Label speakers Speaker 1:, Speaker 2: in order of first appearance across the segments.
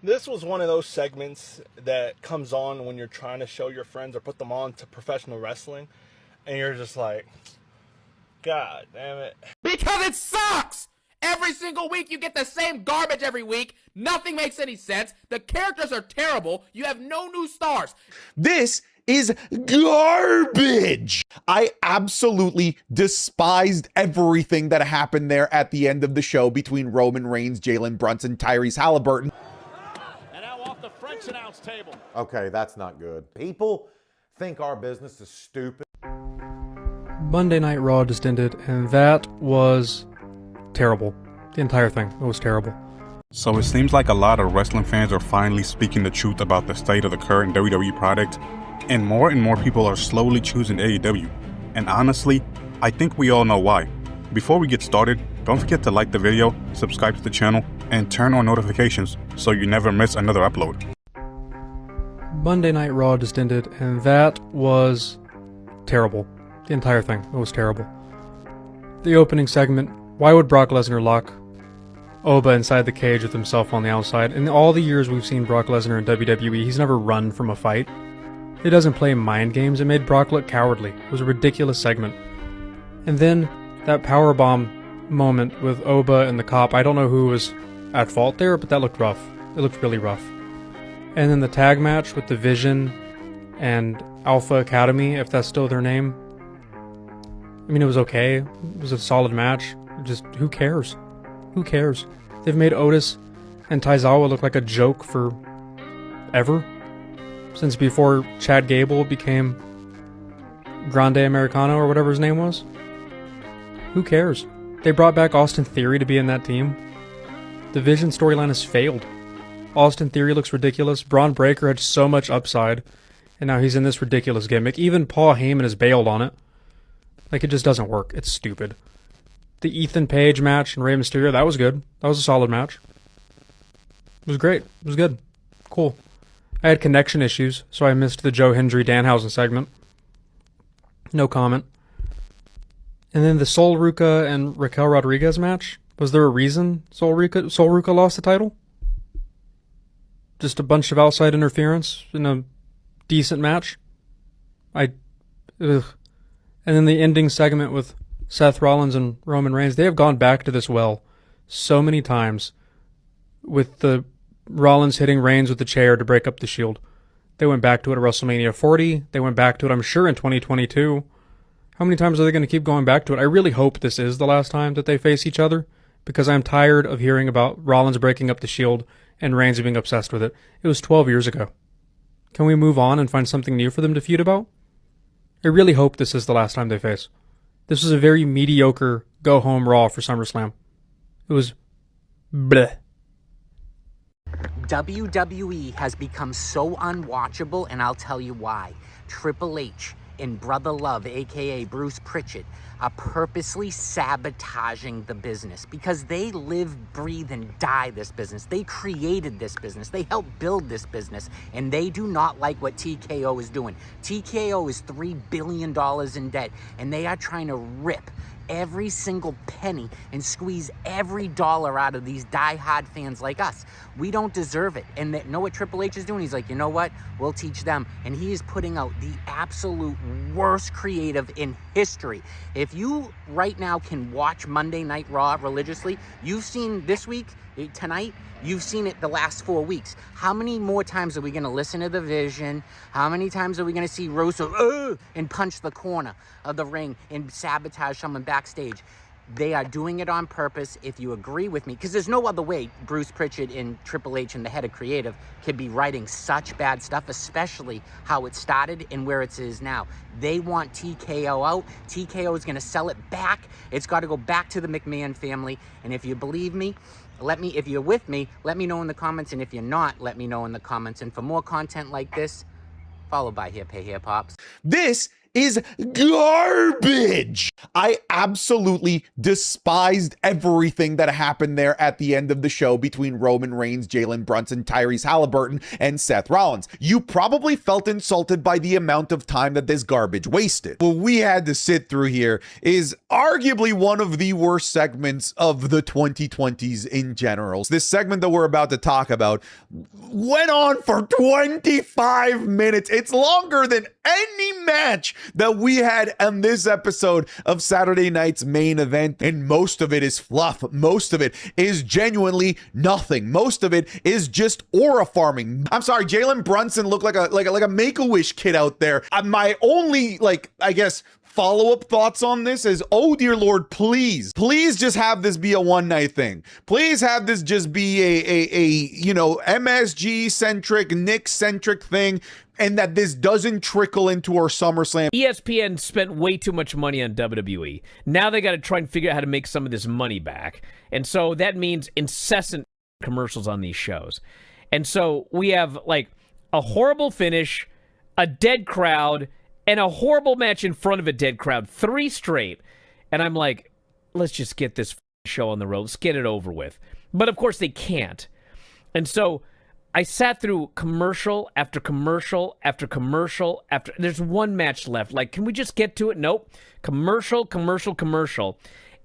Speaker 1: This was one of those segments that comes on when you're trying to show your friends or put them on to professional wrestling, and you're just like, God damn it.
Speaker 2: Because it sucks! Every single week you get the same garbage every week. Nothing makes any sense. The characters are terrible. You have no new stars.
Speaker 3: This is garbage. I absolutely despised everything that happened there at the end of the show between Roman Reigns, Jalen Brunson, Tyrese Halliburton.
Speaker 4: And now off the French announce table.
Speaker 5: Okay, that's not good. People think our business is stupid.
Speaker 6: Monday Night Raw just ended, and that was terrible. The entire thing. It was terrible.
Speaker 7: So it seems like a lot of wrestling fans are finally speaking the truth about the state of the current WWE product, and more people are slowly choosing AEW. And honestly, I think we all know why. Before we get started, don't forget to like the video, subscribe to the channel, and turn on notifications so you never miss another upload.
Speaker 6: Monday Night Raw just ended, and that was terrible. The entire thing. It was terrible. The opening segment, why would Brock Lesnar lock Oba inside the cage with himself on the outside? In all the years we've seen Brock Lesnar in WWE, he's never run from a fight. He doesn't play mind games. It made Brock look cowardly. It was a ridiculous segment. And then that powerbomb moment with Oba and the cop, I don't know who was at fault there, but that looked rough. It looked really rough. And then the tag match with the Vision and Alpha Academy, if that's still their name. I mean, it was okay. It was a solid match. Just, who cares? Who cares? They've made Otis and Taizawa look like a joke for ever. Since before Chad Gable became Grande Americano or whatever his name was. Who cares? They brought back Austin Theory to be in that team. The Vision storyline has failed. Austin Theory looks ridiculous. Braun Breaker had so much upside. And now he's in this ridiculous gimmick. Even Paul Heyman has bailed on it. Like, it just doesn't work. It's stupid. The Ethan Page match and Rey Mysterio, that was good. That was a solid match. It was great. It was good. Cool. I had connection issues, so I missed the Joe Hendry Danhausen segment. No comment. And then the Sol Ruca and Raquel Rodriguez match. Was there a reason Sol Ruca lost the title? Just a bunch of outside interference in a decent match? Ugh. And then the ending segment with Seth Rollins and Roman Reigns. They have gone back to this well so many times with the Rollins hitting Reigns with the chair to break up the Shield. They went back to it at WrestleMania 40. They went back to it, I'm sure, in 2022. How many times are they going to keep going back to it? I really hope this is the last time that they face each other, because I'm tired of hearing about Rollins breaking up the Shield and Reigns being obsessed with it. It was 12 years ago. Can we move on and find something new for them to feud about? I really hope this is the last time they face. This was a very mediocre go-home Raw for SummerSlam. It was bleh.
Speaker 8: WWE has become so unwatchable, and I'll tell you why. Triple H and Brother Love, aka Bruce Pritchard, are purposely sabotaging the business because they live, breathe, and die this business. They created this business. They helped build this business, and they do not like what TKO is doing. TKO is $3 billion in debt, and they are trying to rip every single penny and squeeze every dollar out of these die-hard fans like us. We don't deserve it. And know what Triple H is doing? He's like, you know what? We'll teach them. And he is putting out the absolute worst creative in history. If you right now can watch Monday Night Raw religiously, you've seen this week, tonight, you've seen it the last 4 weeks. How many more times are we going to listen to the Vision? How many times are we going to see Russo and punch the corner of the ring and sabotage someone backstage? They are doing it on purpose, if you agree with me, because there's no other way Bruce Pritchard and Triple H and the head of creative could be writing such bad stuff, especially how it started and where it is now. They want TKO out. TKO is going to sell it back. It's got to go back to the McMahon family. And if you believe me, if you're with me, let me know in the comments. And if you're not, let me know in the comments. And for more content like this, follow by Here Pay Here Pops.
Speaker 3: This is garbage. I absolutely despised everything that happened there at the end of the show between Roman Reigns, Jalen Brunson, Tyrese Halliburton, and Seth Rollins. You probably felt insulted by the amount of time that this garbage wasted. What we had to sit through here is arguably one of the worst segments of the 2020s in general. This segment that we're about to talk about went on for 25 minutes. It's longer than any match that we had on this episode of Saturday Night's Main Event, and most of it is fluff. Most of it is genuinely nothing. Most of it is just aura farming. I'm sorry, Jalen Brunson looked like a Make-A-Wish kid out there. My only, I guess, follow-up thoughts on this is, oh dear Lord, please just have this be a one-night thing. Please have this just be a MSG-centric, Nick-centric thing, and that this doesn't trickle into our SummerSlam.
Speaker 9: ESPN spent way too much money on WWE. Now they got to try and figure out how to make some of this money back. And so that means incessant commercials on these shows. And so we have a horrible finish, a dead crowd, and a horrible match in front of a dead crowd, 3 straight. And I'm like, let's just get this show on the road. Let's get it over with. But of course they can't. And so I sat through commercial after commercial after commercial after. There's one match left. Can we just get to it? Nope. Commercial.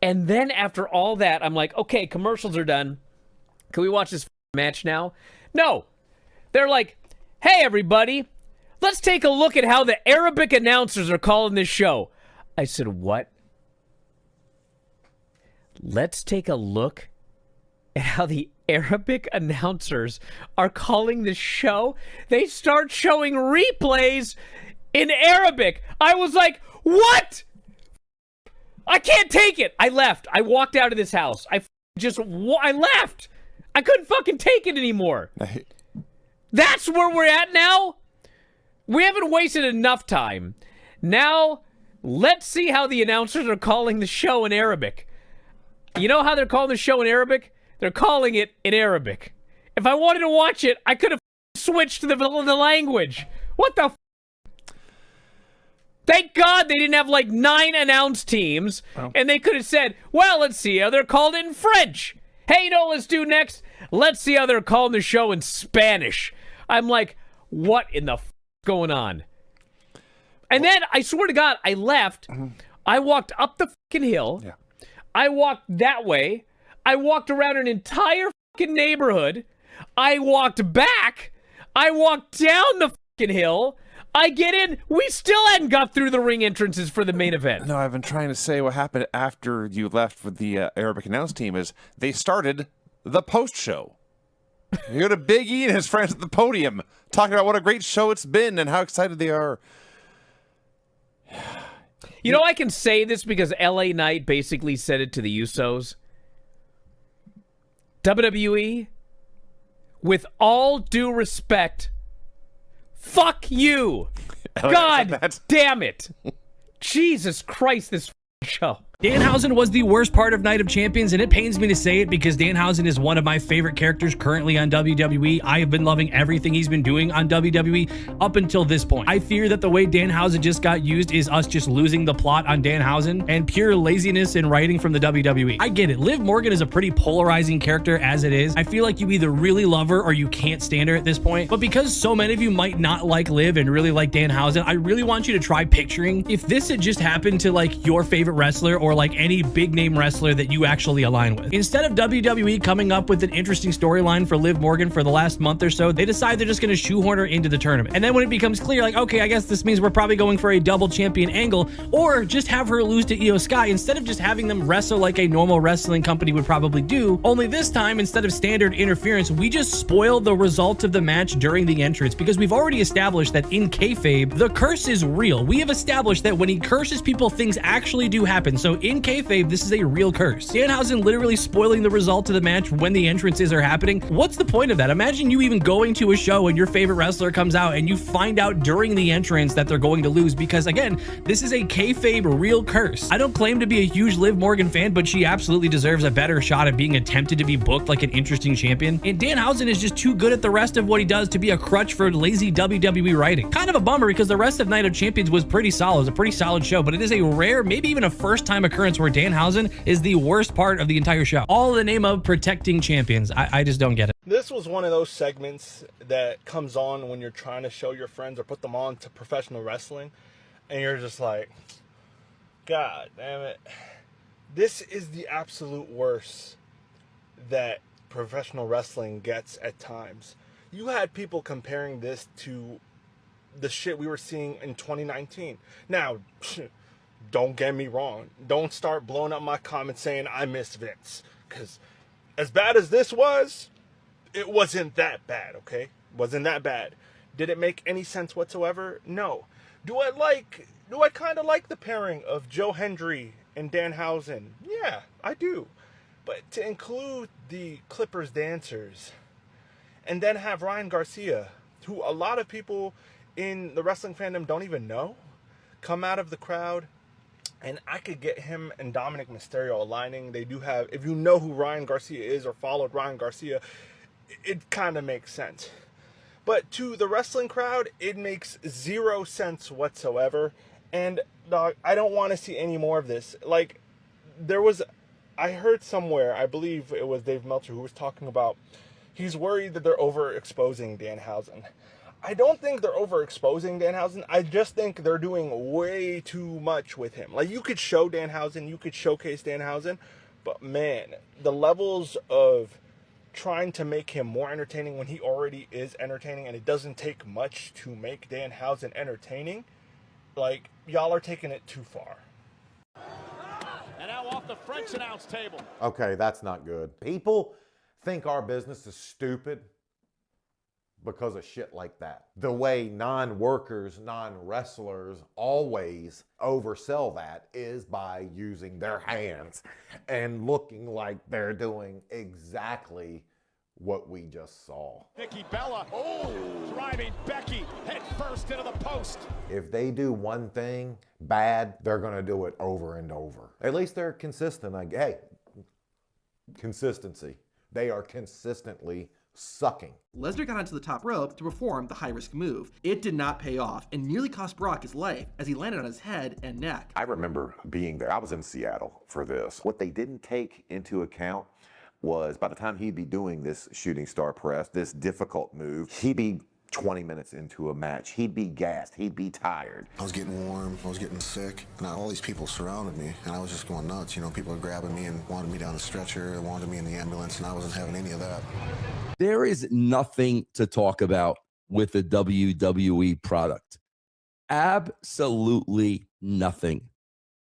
Speaker 9: And then after all that, I'm like, okay, commercials are done. Can we watch this match now? No. They're like, hey, everybody, let's take a look at how the Arabic announcers are calling this show. I said, what? Let's take a look at how the Arabic announcers are calling this show. They start showing replays in Arabic. I was like, what? I can't take it. I left. I walked out of this house. I left. I couldn't fucking take it anymore. That's where we're at now. We haven't wasted enough time. Now, let's see how the announcers are calling the show in Arabic. You know how they're calling the show in Arabic? They're calling it in Arabic. If I wanted to watch it, I could have switched to the language. What the Thank God they didn't have 9 announced teams, and they could have said, well, let's see how they're called in French. Hey, let's do next? Let's see how they're calling the show in Spanish. I'm like, what in the going on? And then, I swear to God, I left. I walked up the fucking hill. Yeah. I walked that way. I walked around an entire fucking neighborhood. I walked back. I walked down the fucking hill. I get in. We still hadn't got through the ring entrances for the main event.
Speaker 10: No, I've been trying to say what happened after you left with the Arabic announce team is they started the post show. You go to Big E and his friends at the podium talking about what a great show it's been and how excited they are.
Speaker 9: I can say this because LA Knight basically said it to the Usos. WWE, with all due respect, fuck you. God damn it. Jesus Christ, this show.
Speaker 11: Danhausen was the worst part of Night of Champions, and it pains me to say it because Danhausen is one of my favorite characters currently on WWE. I have been loving everything he's been doing on WWE up until this point. I fear that the way Danhausen just got used is us just losing the plot on Danhausen and pure laziness in writing from the WWE. I get it. Liv Morgan is a pretty polarizing character as it is. I feel like you either really love her or you can't stand her at this point. But because so many of you might not like Liv and really like Danhausen, I really want you to try picturing if this had just happened to your favorite wrestler or any big name wrestler that you actually align with. Instead of WWE coming up with an interesting storyline for Liv Morgan for the last month or so, they decide they're just going to shoehorn her into the tournament. And then when it becomes clear, okay, I guess this means we're probably going for a double champion angle, or just have her lose to Io Sky instead of just having them wrestle like a normal wrestling company would probably do. Only this time, instead of standard interference, we just spoil the results of the match during the entrance because we've already established that in kayfabe, the curse is real. We have established that when he curses people, things actually do happen. So So in kayfabe, this is a real curse. Danhausen literally spoiling the result of the match when the entrances are happening. What's the point of that? Imagine you even going to a show and your favorite wrestler comes out and you find out during the entrance that they're going to lose, because again, this is a kayfabe real curse. I don't claim to be a huge Liv Morgan fan, but she absolutely deserves a better shot at being attempted to be booked like an interesting champion. And Danhausen is just too good at the rest of what he does to be a crutch for lazy WWE writing. Kind of a bummer, because the rest of Night of Champions was pretty solid. It was a pretty solid show, but it is a rare, maybe even a first-time occurrence where Danhausen is the worst part of the entire show. All in the name of protecting champions. I just don't get it.
Speaker 1: This was one of those segments that comes on when you're trying to show your friends or put them on to professional wrestling, and you're just like, God damn it. This is the absolute worst that professional wrestling gets at times. You had people comparing this to the shit we were seeing in 2019. Now, don't get me wrong. Don't start blowing up my comments saying I miss Vince. Because as bad as this was, it wasn't that bad, okay? Wasn't that bad. Did it make any sense whatsoever? No. Do I kind of like the pairing of Joe Hendry and Danhausen? Yeah, I do. But to include the Clippers dancers and then have Ryan Garcia, who a lot of people in the wrestling fandom don't even know, come out of the crowd, and I could get him and Dominic Mysterio aligning. They do have, if you know who Ryan Garcia is or followed Ryan Garcia, it kind of makes sense. But to the wrestling crowd, it makes zero sense whatsoever. And dog, I don't want to see any more of this. Like, I heard somewhere, I believe it was Dave Meltzer who was talking about, he's worried that they're overexposing Danhausen. I don't think they're overexposing Danhausen. I just think they're doing way too much with him. Like, you could show Danhausen, you could showcase Danhausen, but man, the levels of trying to make him more entertaining when he already is entertaining, and it doesn't take much to make Danhausen entertaining, like, y'all are taking it too far.
Speaker 4: And now off the French announce table.
Speaker 5: Okay, that's not good. People think our business is stupid because of shit like that. The way non-workers, non-wrestlers always oversell that is by using their hands and looking like they're doing exactly what we just saw.
Speaker 4: Nikki Bella, driving Becky head first into the post.
Speaker 5: If they do one thing bad, they're gonna do it over and over. At least they're consistent. Like, hey, consistency. They are consistently sucking.
Speaker 12: Lesnar got onto the top rope to perform the high-risk move. It did not pay off and nearly cost Brock his life as he landed on his head and neck.
Speaker 13: I remember being there. I was in Seattle for this. What they didn't take into account was by the time he'd be doing this shooting star press, this difficult move, he'd be 20 minutes into a match. He'd be gassed. He'd be tired.
Speaker 14: I was getting warm. I was getting sick. And all these people surrounded me, and I was just going nuts. You know, people were grabbing me and wanted me down the stretcher, wanted me in the ambulance, and I wasn't having any of that.
Speaker 15: There is nothing to talk about with the WWE product. Absolutely nothing.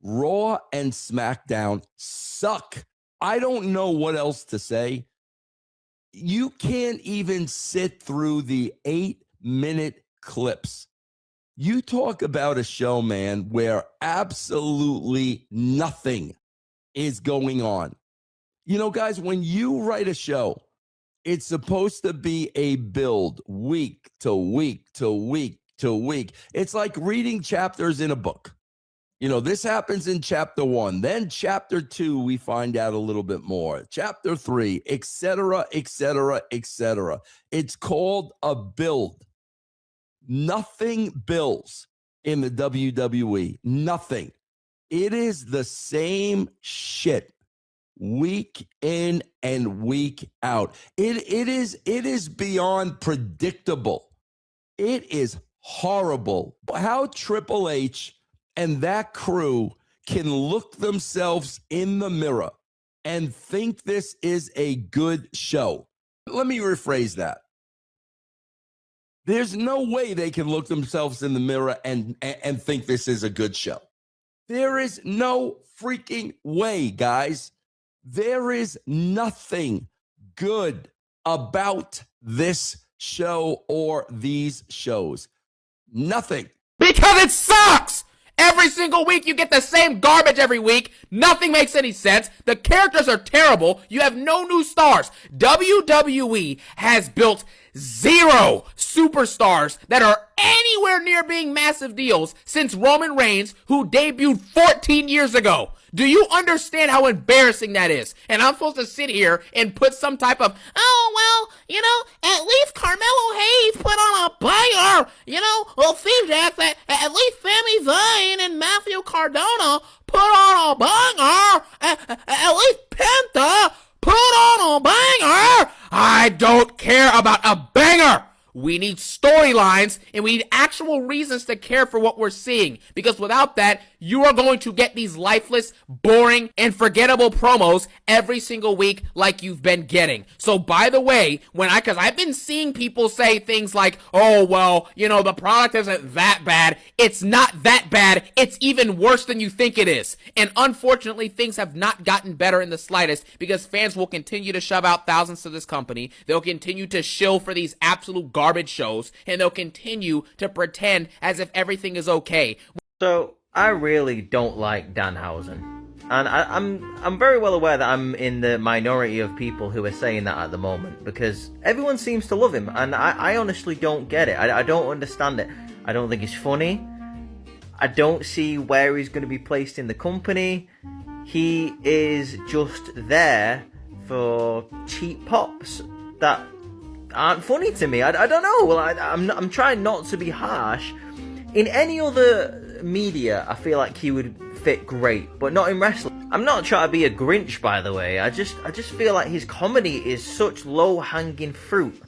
Speaker 15: Raw and SmackDown suck. I don't know what else to say. You can't even sit through the 8-minute clips. You talk about a show, man, where absolutely nothing is going on. You know, guys, when you write a show, it's supposed to be a build week to week to week to week. It's like reading chapters in a book. You know, this happens in chapter 1. Then chapter 2, we find out a little bit more. Chapter 3, etc., etc., etc. It's called a build. Nothing builds in the WWE. Nothing. It is the same shit week in and week out. It is beyond predictable. It is horrible. How Triple H and that crew can look themselves in the mirror and think this is a good show. Let me rephrase that. There's no way they can look themselves in the mirror and think this is a good show. There is no freaking way, guys. There is nothing good about this show or these shows. Nothing.
Speaker 2: Because it sucks! Every single week, you get the same garbage every week. Nothing makes any sense. The characters are terrible. You have no new stars. WWE has built 0 superstars that are anywhere near being massive deals since Roman Reigns, who debuted 14 years ago. Do you understand how embarrassing that is? And I'm supposed to sit here and put some type of, oh, well, you know, at least Carmelo Hayes put on a banger. You know, well, see, Jack, that at least Sami Zayn and Matthew Cardona put on a banger. At least Penta put on a banger. I don't care about a banger. We need storylines, and we need actual reasons to care for what we're seeing. Because without that, you are going to get these lifeless, boring, and forgettable promos every single week like you've been getting. So by the way, because I've been seeing people say things like, oh, well, you know, the product isn't that bad. It's not that bad. It's even worse than you think it is. And unfortunately, things have not gotten better in the slightest because fans will continue to shove out thousands to this company. They'll continue to shill for these absolute garbage shows, and they'll continue to pretend as if everything is okay.
Speaker 16: So I really don't like Danhausen, and I'm very well aware that I'm in the minority of people who are saying that at the moment, because everyone seems to love him, and I honestly don't get it. I don't understand it. I don't think he's funny. I don't see where he's going to be placed in the company. He is just there for cheap pops that aren't funny to me. I don't know. Well, I'm trying not to be harsh. In any other media, I feel like he would fit great, but not in wrestling. I'm not trying to be a Grinch, by the way. I just feel like his comedy is such low-hanging fruit.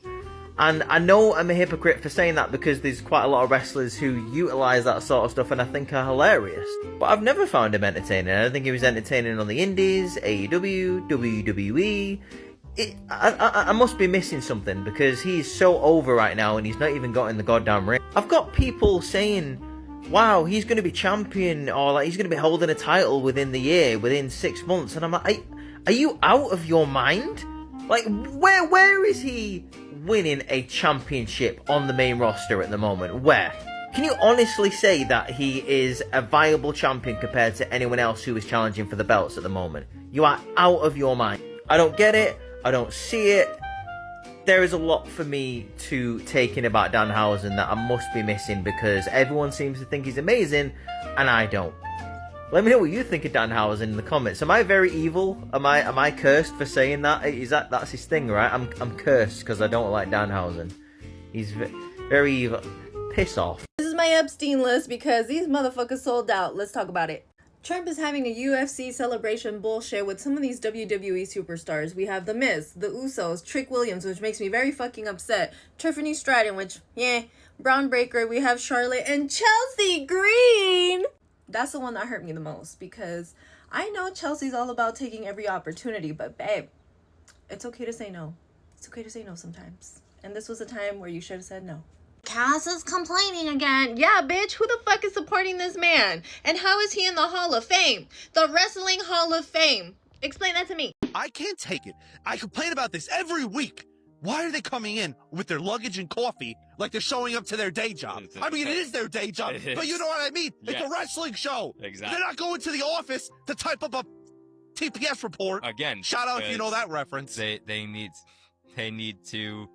Speaker 16: And I know I'm a hypocrite for saying that because there's quite a lot of wrestlers who utilize that sort of stuff and I think are hilarious. But I've never found him entertaining. I don't think he was entertaining on the indies, AEW, WWE. I must be missing something because he's so over right now and he's not even got in the goddamn ring. I've got people saying, wow, he's going to be champion, or like he's going to be holding a title within the year, within 6 months. And I'm like, are you out of your mind? Like, where is he winning a championship on the main roster at the moment? Where? Can you honestly say that he is a viable champion compared to anyone else who is challenging for the belts at the moment? You are out of your mind. I don't get it. I don't see it. There is a lot for me to take in about Danhausen that I must be missing because everyone seems to think he's amazing and I don't. Let me know what you think of Danhausen in the comments. Am I very evil? Am I cursed for saying that? That's his thing, right? I'm cursed because I don't like Danhausen. He's very evil. Piss off.
Speaker 17: This is my Epstein list because these motherfuckers sold out. Let's talk about it. Trump is having a UFC celebration bullshit with some of these WWE superstars. We have The Miz, The Usos, Trick Williams, which makes me very fucking upset, Tiffany Stratton, which, Braun Breaker, we have Charlotte, and Chelsea Green! That's the one that hurt me the most, because I know Chelsea's all about taking every opportunity, but babe, it's okay to say no. It's okay to say no sometimes. And this was a time where you should have said no. Cass is complaining again. Yeah, bitch, who the fuck is supporting this man? And how is he in the Hall of Fame? The Wrestling Hall of Fame. Explain that to me.
Speaker 18: I can't take it. I complain about this every week. Why are they coming in with their luggage and coffee like they're showing up to their day job? I mean, it is their day job, but you know what I mean? It's a wrestling show.
Speaker 19: Exactly.
Speaker 18: They're not going to the office to type up a TPS report.
Speaker 19: Again,
Speaker 18: shout out if you know that reference.
Speaker 19: They need to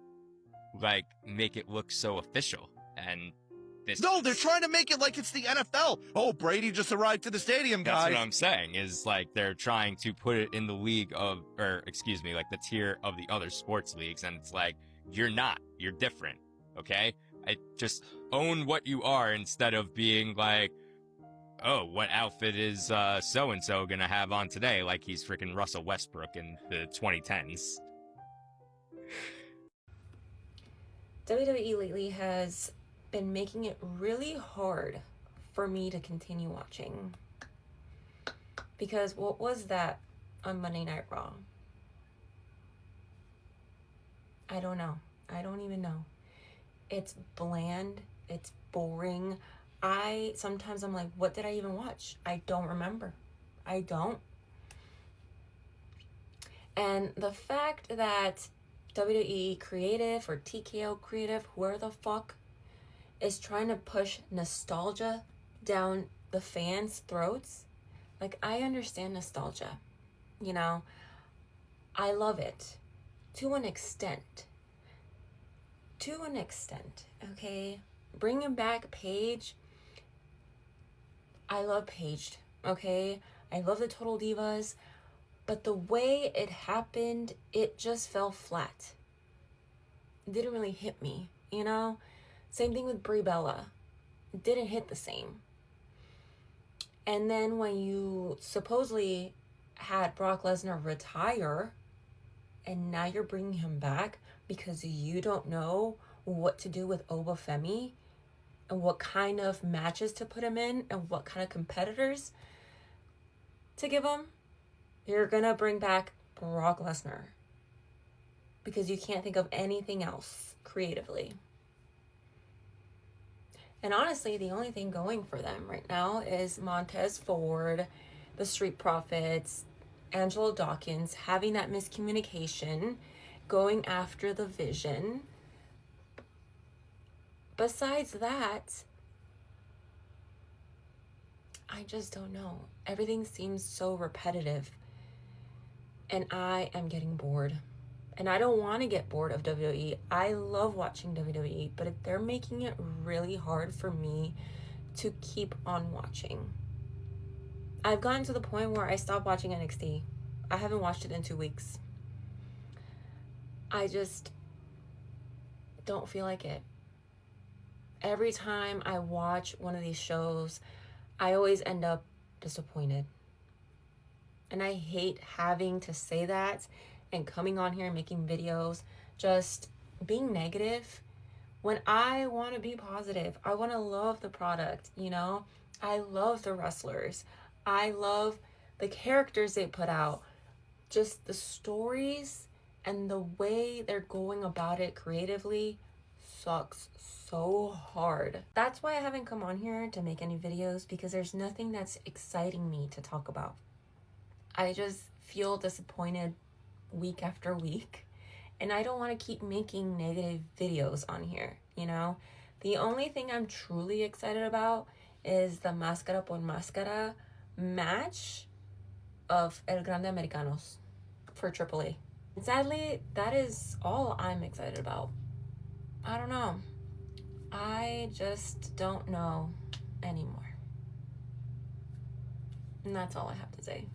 Speaker 19: like make it look so official, and
Speaker 18: no, they're trying to make it like it's the NFL. Oh, Brady just arrived to the stadium, guys.
Speaker 19: That's what I'm saying, is like they're trying to put it in the league of, or excuse me, like the tier of the other sports leagues, and it's like, you're not, you're different, okay? I just own what you are instead of being like, oh, what outfit is so-and-so gonna have on today, like he's freaking Russell Westbrook in the 2010s.
Speaker 20: WWE lately has been making it really hard for me to continue watching. Because what was that on Monday Night Raw? I don't know. I don't even know. It's bland. It's boring. Sometimes I'm like, what did I even watch? I don't remember. I don't. And the fact that WWE Creative or TKO Creative, whoever the fuck, is trying to push nostalgia down the fans' throats, like, I understand nostalgia, you know? I love it to an extent. To an extent, okay? Bringing back Paige, I love Paige, okay? I love the Total Divas, but the way it happened, it just fell flat. It didn't really hit me, you know? Same thing with Brie Bella. It didn't hit the same. And then when you supposedly had Brock Lesnar retire, and now you're bringing him back because you don't know what to do with Obafemi and what kind of matches to put him in and what kind of competitors to give him, you're gonna bring back Brock Lesnar because you can't think of anything else creatively. And honestly, the only thing going for them right now is Montez Ford, the Street Profits, Angelo Dawkins having that miscommunication, going after the Vision. Besides that, I just don't know. Everything seems so repetitive. And I am getting bored. And I don't want to get bored of WWE. I love watching WWE, but if they're making it really hard for me to keep on watching. I've gotten to the point where I stopped watching NXT. I haven't watched it in 2 weeks. I just don't feel like it. Every time I watch one of these shows, I always end up disappointed. And I hate having to say that and coming on here and making videos, just being negative when I want to be positive. I want to love the product, you know? I love the wrestlers. I love the characters they put out. Just the stories and the way they're going about it creatively sucks so hard. That's why I haven't come on here to make any videos, because there's nothing that's exciting me to talk about. I just feel disappointed week after week, and I don't want to keep making negative videos on here, you know? The only thing I'm truly excited about is the Máscara por Máscara match of El Grande Americanos for AAA. And sadly, that is all I'm excited about. I don't know. I just don't know anymore. And that's all I have to say.